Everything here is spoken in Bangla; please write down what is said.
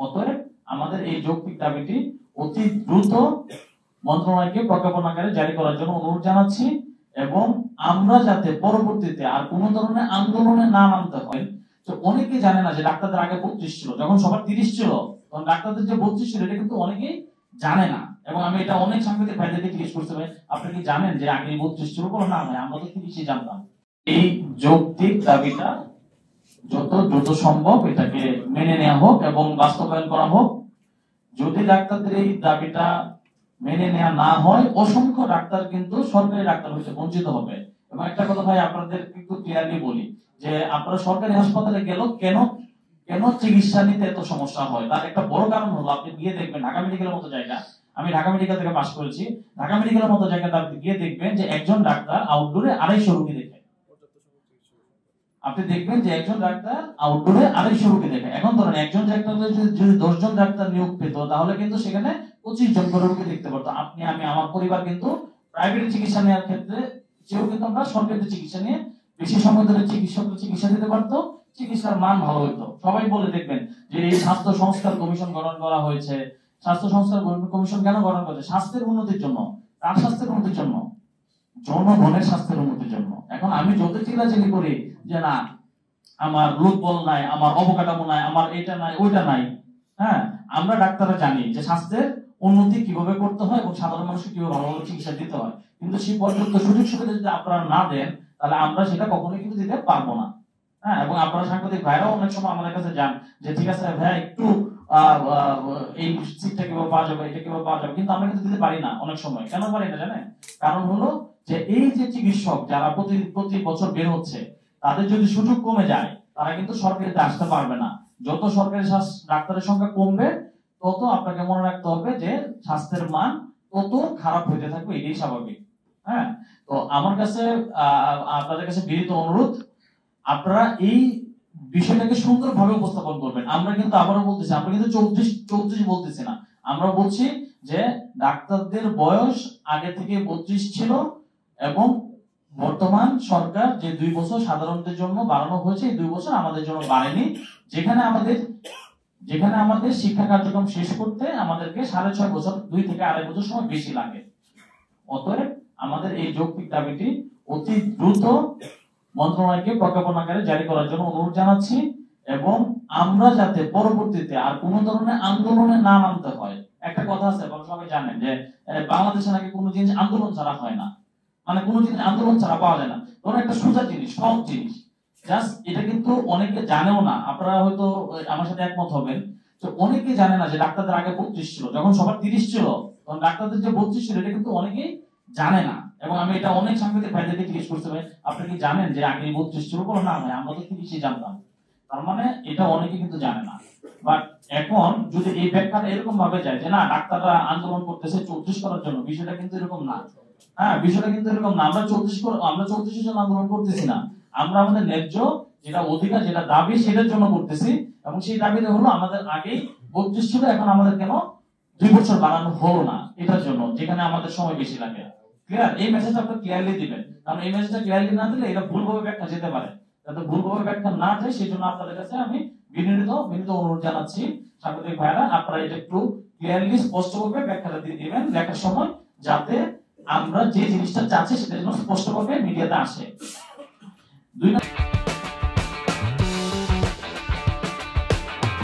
অতএব আমাদের এই যৌক্তিক দাবিটি অতি দ্রুত মন্ত্রণালয়কে প্রজ্ঞাপন আকারে জারি করার জন্য অনুরোধ জানাচ্ছি এবং আমরা যাতে পরবর্তীতে আর কোনো ধরনের আন্দোলনে না নামতে হয়। তো অনেকে জানে না যে ডাক্তারদের আগে 32 ছিল, যখন সবার 30 ছিল তখন ডাক্তারদের যে 32 ছিল এটা কিন্তু অনেকেই জানে না। এবং আমি এটা অনেক সাংবাদিক ভাইদেরকে জিজ্ঞেস করতে পারি, আপনি কি জানেন যে আগে 32 ছিল? বলো না ভাই, আমরা তো 30ই জানতাম। এই যৌক্তিক দাবিটা যত দ্রুত সম্ভব এটাকে মেনে নেওয়া হোক এবং বাস্তবায়ন করা হোক। যদি ডাক্তারদের এই দাবিটা মেনে নেওয়া না হয়, অসংখ্য ডাক্তার কিন্তু সরকারি ডাক্তার হইতে বঞ্চিত হবে। এবং একটা কথা ভাই আপনাদের কিন্তু ক্লিয়ারলি বলি যে আপনারা সরকারি হাসপাতালে গেল কেন কেন চিকিৎসা নিতে এত সমস্যা হয়, তার একটা বড় কারণ হলো আপনি গিয়ে দেখবেন ঢাকা মেডিকেলের মতো জায়গা, আমি ঢাকা মেডিকেল থেকে পাস করেছি, ঢাকা মেডিকেলের মতো জায়গাতে আপনি গিয়ে দেখবেন যে একজন ডাক্তার আউটডোরে 250 রোগী দেখে। আপনি দেখবেন যে একজন ডাক্তার আউটডোরে 250 রোগী দেখে। এখন ধরেন একজন ডাক্তার যদি 10 জন ডাক্তার নিয়োগ পেত তাহলে কিন্তু সেখানে 25 জন করে রোগী দেখতে পারতো। আপনি, আমি, আমার পরিবার কিন্তু প্রাইভেট চিকিৎসা নেওয়ার ক্ষেত্রে যেও কিন্তু আমরা সরকারি চিকিৎসা নিয়ে বেশি সময় ধরে চিকিৎসা দিতে পারতো, চিকিৎসার মান ভালো হতো। সবাই বলে দেখবেন যে এই স্বাস্থ্য সংস্কার কমিশন গঠন করা হয়েছে। স্বাস্থ্য সংস্কার কমিশন কেন গঠন করেছে? স্বাস্থ্যের উন্নতির জন্য। তার স্বাস্থ্যের উন্নতির জন্য, জনগণের স্বাস্থ্যের উন্নতির জন্য। এখন আমি যত চিল্লাচিল্লি করি যে না আমার লোকবল নাই, আমার অবকাঠামো নাই, আমার এটা নাই ওইটা নাই, হ্যাঁ, আমরা ডাক্তাররা জানি যে স্বাস্থ্যের উন্নতি কিভাবে করতে হয় এবং সাধারণ মানুষকে কিভাবে ভালোভাবে চিকিৎসা দিতে হয়। কিন্তু সেই পর্যাপ্ত সুযোগ সুবিধা যদি আপনারা না দেন তাহলে আমরা সেটা কখনোই কিন্তু দিতে পারবো না। হ্যাঁ, এবং আপনারা সাংবাদিক ভাইরাও অনেক সময় আমাদের কাছে যান যে ঠিক আছে ভাই একটু এই সিটটা কিভাবে পাওয়া যাবে, এটা কিভাবে পাওয়া যাবে, কিন্তু আমরা কিন্তু দিতে পারি না অনেক সময়। কেন পারি না জানেন? কারণ হলো যে এই যে চিকিৎসক যারা প্রতি বছর বের হচ্ছে তাদের যদি সুযোগ কমে যায় তারা কিন্তু সরকারিতে আসতে পারবে না। যত সরকারি ডাক্তারের সংখ্যা কমবে তত আপনাকে মনে রাখতে হবে যে স্বাস্থ্যের মান তত খারাপ হইতে থাকবে, এটাই স্বাভাবিক। হ্যাঁ, তো আমার কাছে আপনাদের কাছে বিনীত অনুরোধ, আপনারা এই বিষয়টাকে সুন্দরভাবে উপস্থাপন করবেন। আমরা কিন্তু আবারও বলতেছি, আমরা কিন্তু 34 বলতেছি না, আমরা বলছি যে ডাক্তারদের বয়স আগে থেকে 32 ছিল এবং বর্তমান সরকার যে 2 বছর সাধারণদের জন্য বাড়ানো হয়েছে, এই 2 বছর আমাদের জন্য বাড়েনি। যেখানে আমাদের শিক্ষা কার্যক্রম শেষ করতে আমাদেরকে 6.5 বছর, 2 থেকে 2.5 বছর সময় বেশি লাগে। অতএব আমাদের এই যৌক্তিক দাবিটি অতি দ্রুত মন্ত্রণালয়কে প্রজ্ঞাপন আকারে জারি করার জন্য অনুরোধ জানাচ্ছি এবং আমরা যাতে পরবর্তীতে আর কোনো ধরনের আন্দোলনে না নামতে হয়। একটা কথা আছে, সবাই জানেন যে বাংলাদেশে নাকি কোনো জিনিস আন্দোলন ছাড়া হয় না, মানে কোনো জিনিস আন্দোলন ছাড়া পাওয়া যায় না। ধরুন একটা সোজা জিনিস, সব জিনিস জাস্ট, এটা কিন্তু অনেকে জানেও না, আপনারা হয়তো আমার সাথে একমত হবেন। তো অনেকে জানে না যে ডাক্তারদের আগে 32 ছিল, যখন সবার 30 ছিল তখন ডাক্তারদের যে 32 ছিল এটা কিন্তু অনেকেই জানে না। এবং আমি এটা অনেক সাংবাদিক ভাইদেরকে জিজ্ঞেস করতে পারি, আপনি কি জানেন যে আগে 32 ছিল? বলো না ভাই, আমরা তো 30ই জানতাম। তার মানে এটা অনেকে কিন্তু জানে না। বাট এখন যদি এই ব্যাখ্যাটা এরকম ভাবে যায় যে না ডাক্তাররা আন্দোলন করতেছে 34 করার জন্য, বিষয়টা কিন্তু এরকম না। হ্যাঁ, বিষয়টা কিন্তু এরকম না। আমরা 34 জন আন্দোলন করতেছি না, আমরা আমাদের ন্যায্য যেটা অধিকার, যেটা দাবি সেটার জন্য করতেছি। এবং সেই দাবিটা হলো আমাদের আগেই 32 ছিল, এখন আমাদের কেন 2 বছর বাড়ানো হলো না, এটার জন্য, যেখানে আমাদের সময় বেশি লাগে। ক্লিয়ার? এই মেসেজটা আপনারা ক্লিয়ারলি দিবেন, কারণ এই মেসেজটা ক্লিয়ারলি না দিলে এটা ভুলভাবে ব্যাখ্যা যেতে পারে। যাতে ভুলভাবে ব্যাখ্যা না যায় সেই জন্য আপনাদের কাছে আমি বিনীত অনুরোধ জানাচ্ছি সাংবাদিক ভাইরা, আপনারা এটা একটু ক্লিয়ারলি স্পষ্টভাবে ব্যাখ্যাটা দিয়ে দিবেন লেখার সময়, যাতে আমরা যে জিনিসটা চাচ্ছি সেটা যেন স্পষ্টভাবে মিডিয়াতে আসে। 2